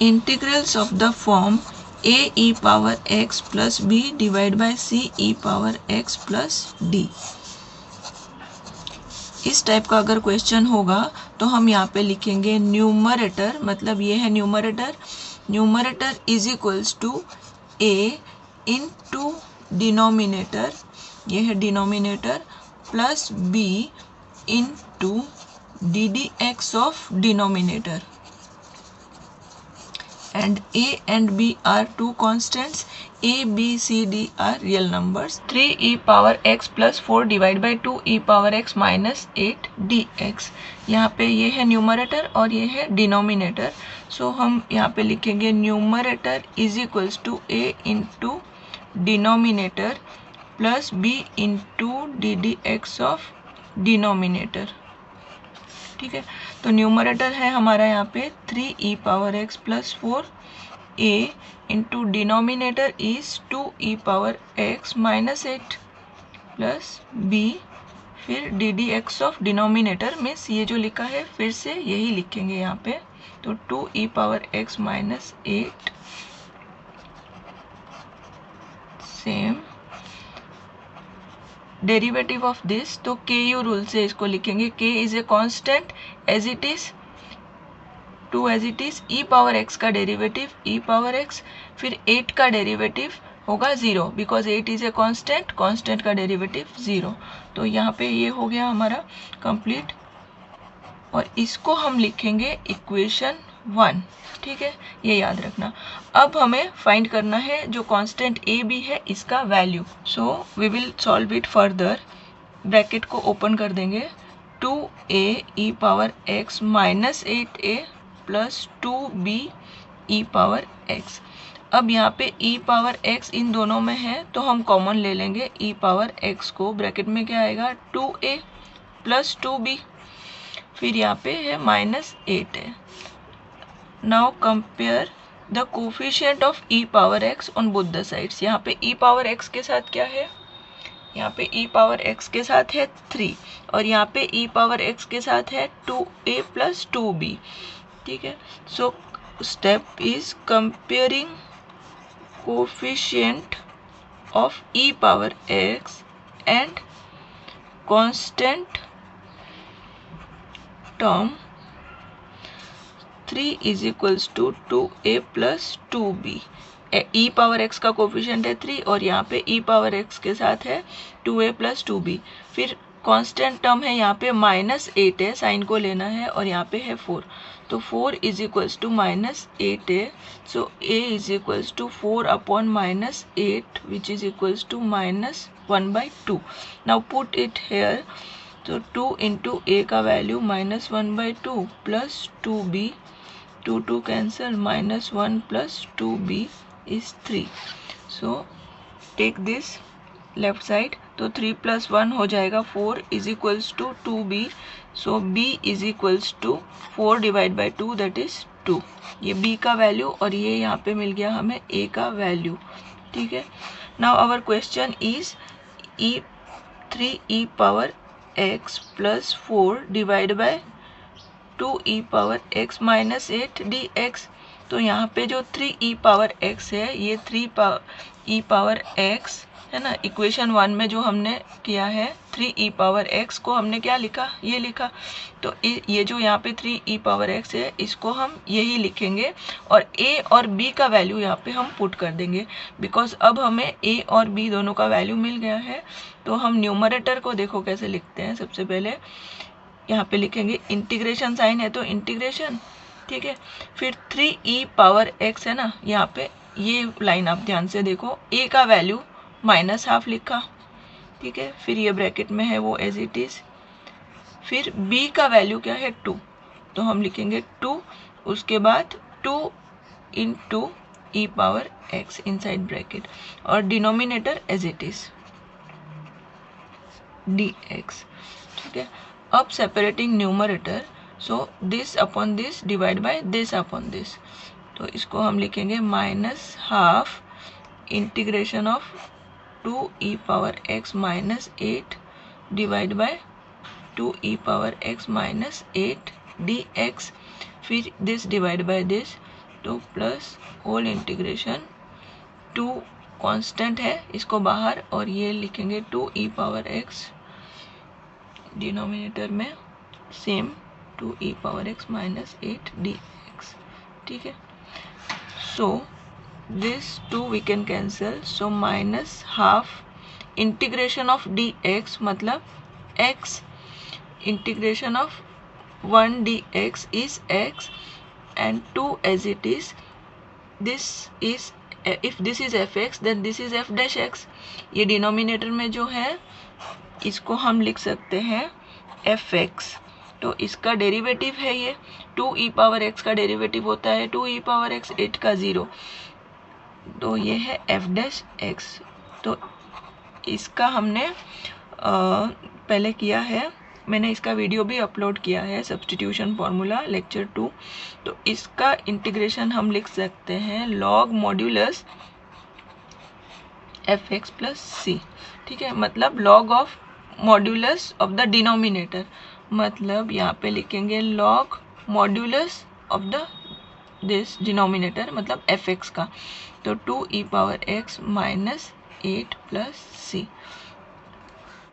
Integrals of the form a e power x plus b divide by c e power x plus d। इस type का अगर question होगा तो हम यहाँ पे लिखेंगे न्यूमरेटर, मतलब ये है numerator, numerator is equals to a into denominator, ये है denominator, plus b into d d x of denominator, and a and b are two constants, a b c d are real numbers। 3e power x plus 4 divide by 2e power x minus 8 dx। यहाँ पे ये है numerator और ये है denominator, सो हम यहाँ पे लिखेंगे numerator is equals to a into denominator plus b into d d x of denominator. ठीक है, तो न्यूमरेटर है हमारा यहाँ पे 3e power x plus 4 a into denominator is 2e power x minus 8 plus b, फिर d d x of denominator में ये जो लिखा है फिर से यही लिखेंगे यहाँ पे, तो 2e power x minus 8 same derivative of this, तो के यू रूल से इसको लिखेंगे, k is a constant as it is, 2 as it is, e power x का डेरिवेटिव e पावर x, फिर 8 का डेरिवेटिव होगा 0 because 8 is a constant, constant का derivative 0। तो यहाँ पे ये हो गया हमारा कंप्लीट, और इसको हम लिखेंगे इक्वेशन 1। ठीक है, ये याद रखना। अब हमें फाइंड करना है जो कांस्टेंट a b है इसका value, so we will solve it further. Bracket को ओपन कर देंगे, 2a e power x minus 8a plus 2b e power x। अब यहाँ पे e पावर x इन दोनों में है तो हम कॉमन ले लेंगे e पावर x को, ब्रैकेट में क्या आएगा 2a प्लस 2b, फिर यहाँ पे है माइनस 8 है। Now compare the coefficient of e power x on both the sides. यहाँ पे e पावर x के साथ क्या है, यहाँ पे e पावर x के साथ है 3 और यहाँ पे e पावर x के साथ है 2a प्लस 2b। ठीक है, so step is comparing coefficient of e power x and constant term 3 is equals to 2a plus 2b। e power x का कोफिशिएंट है 3 और यहाँ पे e पावर x के साथ है 2a प्लस 2b, फिर कांस्टेंट टर्म है यहाँ पे माइनस 8 है, साइन को लेना है, और यहाँ पे है 4, तो 4 इज इक्वल्स टू माइनस 8 है, so a is equals to 4 upon minus 8 which is equals to minus 1/2। Now put it here, तो 2 इंटू a का value minus 1/2 plus 2b, 2 cancel, minus 1 plus 2b is 3. So take this left side, तो 3 plus 1 हो जाएगा 4 is equals to 2b, so b is equals to 4 divided by 2 that is 2। ये b का value और ये यहाँ पे मिल गया हमें a का वैल्यू। ठीक है, now our question is 3e power x plus 4 divided by 2e power x minus 8 dx। तो यहाँ पे जो 3e पावर x है ये 3e पावर x है ना, इक्वेशन 1 में जो हमने किया है 3e पावर x को हमने क्या लिखा, ये लिखा, तो ये जो यहाँ पे 3e पावर x है इसको हम यही लिखेंगे और a और b का वैल्यू यहाँ पे हम पुट कर देंगे, बिकॉज अब हमें a और b दोनों का वैल्यू मिल गया है। तो हम न्यूमरेटर को देखो कैसे लिखते हैं, सबसे पहले यहाँ पे लिखेंगे इंटीग्रेशन साइन है तो इंटीग्रेशन, ठीक है, फिर 3e पावर x है ना, यहाँ पे ये लाइन आप ध्यान से देखो, a का वैल्यू माइनस हाफ लिखा, ठीक है, फिर ये ब्रैकेट में है वो एज इट इज, फिर b का वैल्यू क्या है 2, तो हम लिखेंगे 2, उसके बाद 2 into e power x inside bracket और denominator as it is dx। ठीक है, अब separating numerator, so this upon this divide by this upon this, तो इसको हम लिखेंगे minus half integration of 2e power x minus 8 divide by 2e power x minus 8 dx, फिर this divide by this, तो plus whole integration 2 constant है, इसको बाहर, और ये लिखेंगे 2e पावर x डिनोमिनेटर में same 2e power x minus 8 dx. ठीक है, so this 2 we can cancel, so minus half integration of dx मतलब x integration of 1 dx is x and 2 as it is, this is, if this is fx then this is f dash x. ये denominator में जो है इसको हम लिख सकते हैं fx, तो इसका डेरिवेटिव है ये 2e पावर x का डेरिवेटिव होता है 2e पावर x 8 का 0, तो ये है f डैश x. तो इसका हमने पहले किया है, मैंने इसका वीडियो भी अपलोड किया है, सब्स्टिट्यूशन फार्मूला लेक्चर 2. तो इसका इंटीग्रेशन हम लिख सकते हैं log modulus f x plus c. ठीक है, मतलब log of modulus of the denominator, मतलब यहाँ पे लिखेंगे log modulus of the this denominator मतलब एफ एक्स का, तो 2e power x minus 8 plus सी.